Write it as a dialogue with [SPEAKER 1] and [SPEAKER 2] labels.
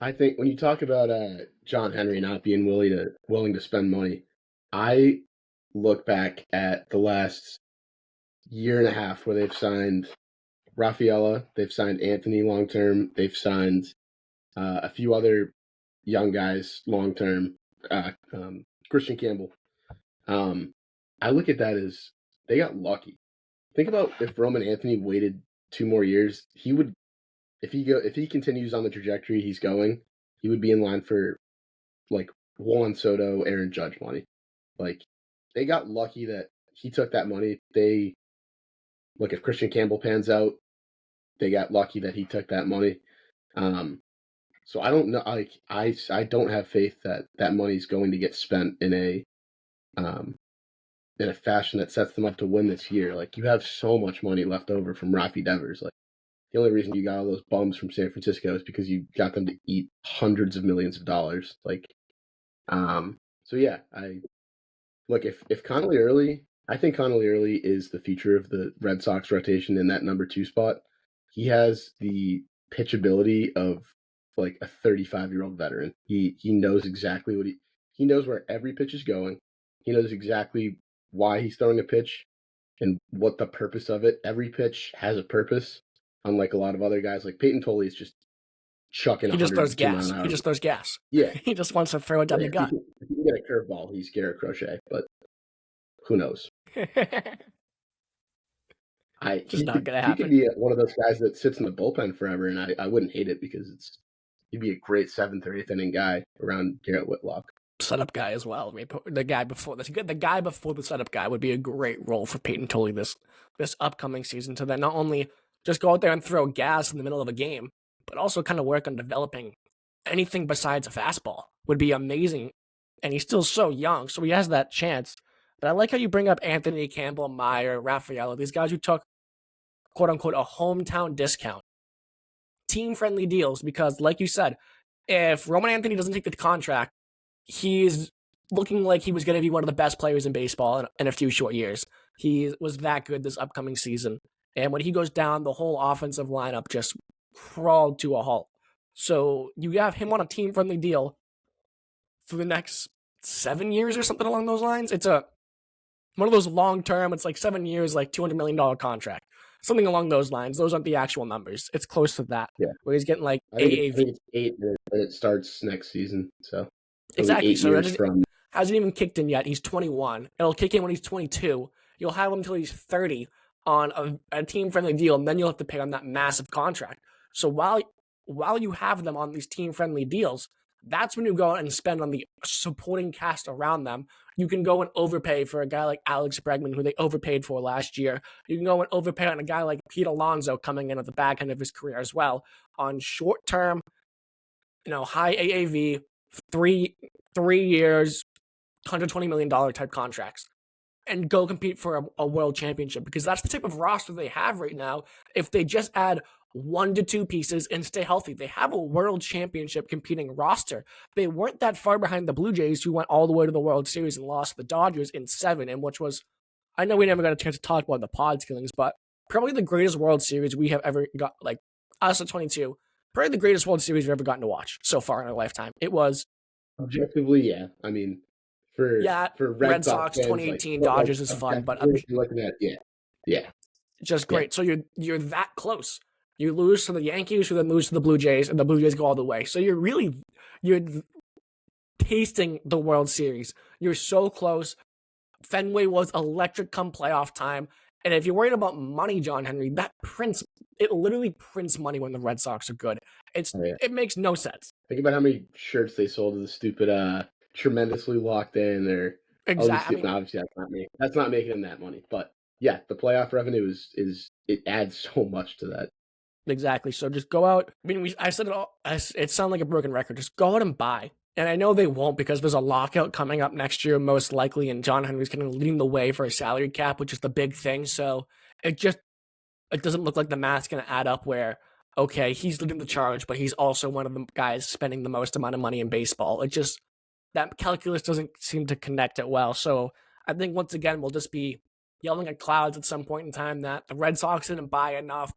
[SPEAKER 1] I think when you talk about John Henry not being willing to spend money, I look back at the last year and a half where they've signed Rafaela, they've signed Anthony long term, they've signed a few other young guys long term, Christian Campbell. Um, I look at that as they got lucky. Think about if Roman Anthony waited 2 more years, he would if he continues on the trajectory he's going, he would be in line for like Juan Soto, Aaron Judge money. Like they got lucky that he took that money. They look if Christian Campbell pans out, they got lucky that he took that money. Um, so I don't know. I don't have faith that that money's going to get spent um, in a fashion that sets them up to win this year. Like you have so much money left over from Rafi Devers. Like the only reason you got all those bums from San Francisco is because you got them to eat hundreds of millions of dollars. So yeah, I look if Connolly Early, I think Connolly Early is the future of the Red Sox rotation in that number 2 spot. He has the pitchability of like a 35-year-old veteran. He knows exactly he knows where every pitch is going. He knows exactly why he's throwing a pitch and what the purpose of it. Every pitch has a purpose, unlike a lot of other guys. Like Peyton Tolley is just chucking
[SPEAKER 2] He just throws
[SPEAKER 1] 102 mile
[SPEAKER 2] gas.
[SPEAKER 1] an hour.
[SPEAKER 2] He just throws gas.
[SPEAKER 1] Yeah,
[SPEAKER 2] He just wants to throw it down the gut.
[SPEAKER 1] If he can get a curveball, he's Garrett Crochet, but who knows?
[SPEAKER 2] Just not gonna
[SPEAKER 1] He
[SPEAKER 2] happen.
[SPEAKER 1] could be one of those guys that sits in the bullpen forever, and I wouldn't hate it because he'd be a great 7th or 8th inning guy around Garrett Whitlock.
[SPEAKER 2] Setup guy as well. The guy before the setup guy would be a great role for Peyton Tolley this upcoming season to then not only just go out there and throw gas in the middle of a game, but also kind of work on developing anything besides a fastball would be amazing. And he's still so young, so he has that chance. But I like how you bring up Anthony Campbell, Meyer, Rafaela, these guys who took quote unquote a hometown discount, team friendly deals, because like you said, if Roman Anthony doesn't take the contract, he's looking like he was going to be one of the best players in baseball in a few short years. He was that good this upcoming season. And when he goes down, the whole offensive lineup just crawled to a halt. So you have him on a team-friendly deal for the next 7 years or something along those lines. It's one of those long-term, it's like 7 years, like $200 million contract. Something along those lines. Those aren't the actual numbers. It's close to that.
[SPEAKER 1] Yeah.
[SPEAKER 2] Where he's getting like
[SPEAKER 1] I think it's 8 and it starts next season. So
[SPEAKER 2] exactly.
[SPEAKER 1] 8
[SPEAKER 2] So
[SPEAKER 1] years from
[SPEAKER 2] hasn't even kicked in yet. He's 21. It'll kick in when he's 22. You'll have him until he's 30 on a team-friendly deal, and then you'll have to pay on that massive contract. So while you have them on these team-friendly deals, that's when you go and spend on the supporting cast around them. You can go and overpay for a guy like Alex Bregman, who they overpaid for last year. You can go and overpay on a guy like Pete Alonso coming in at the back end of his career as well on short-term, high AAV, 3 years, $120 million type contracts, and go compete for a world championship, because that's the type of roster they have right now. If they just add 1 to 2 pieces and stay healthy, they have a world championship competing roster. They weren't that far behind the Blue Jays, who went all the way to the World Series and lost to the Dodgers in 7, and which was, I know we never got a chance to talk about the pod killings, but probably the greatest World Series we have ever got, like us at 22, probably the greatest World Series we've ever gotten to watch so far in our lifetime. It was
[SPEAKER 1] objectively, yeah. I mean, for
[SPEAKER 2] Red Sox
[SPEAKER 1] fans,
[SPEAKER 2] 2018
[SPEAKER 1] like,
[SPEAKER 2] Dodgers is fun, but
[SPEAKER 1] you're looking at yeah,
[SPEAKER 2] just great. So you're that close. You lose to the Yankees, who then lose to the Blue Jays, and the Blue Jays go all the way. So you're tasting the World Series. You're so close. Fenway was electric come playoff time. And if you're worried about money, John Henry, it literally prints money when the Red Sox are good. It makes no sense.
[SPEAKER 1] Think about how many shirts they sold to the stupid tremendously locked in or
[SPEAKER 2] exactly.
[SPEAKER 1] Obviously that's not making them that money. But yeah, the playoff revenue is it adds so much to that.
[SPEAKER 2] Exactly. So just go out. I mean, I said it all. It sounded like a broken record. Just go out and buy. And I know they won't, because there's a lockout coming up next year, most likely, and John Henry's kind of leading the way for a salary cap, which is the big thing. So it doesn't look like the math's going to add up where, okay, he's leading the charge, but he's also one of the guys spending the most amount of money in baseball. That calculus doesn't seem to connect it well. So I think once again, we'll just be yelling at clouds at some point in time that the Red Sox didn't buy enough,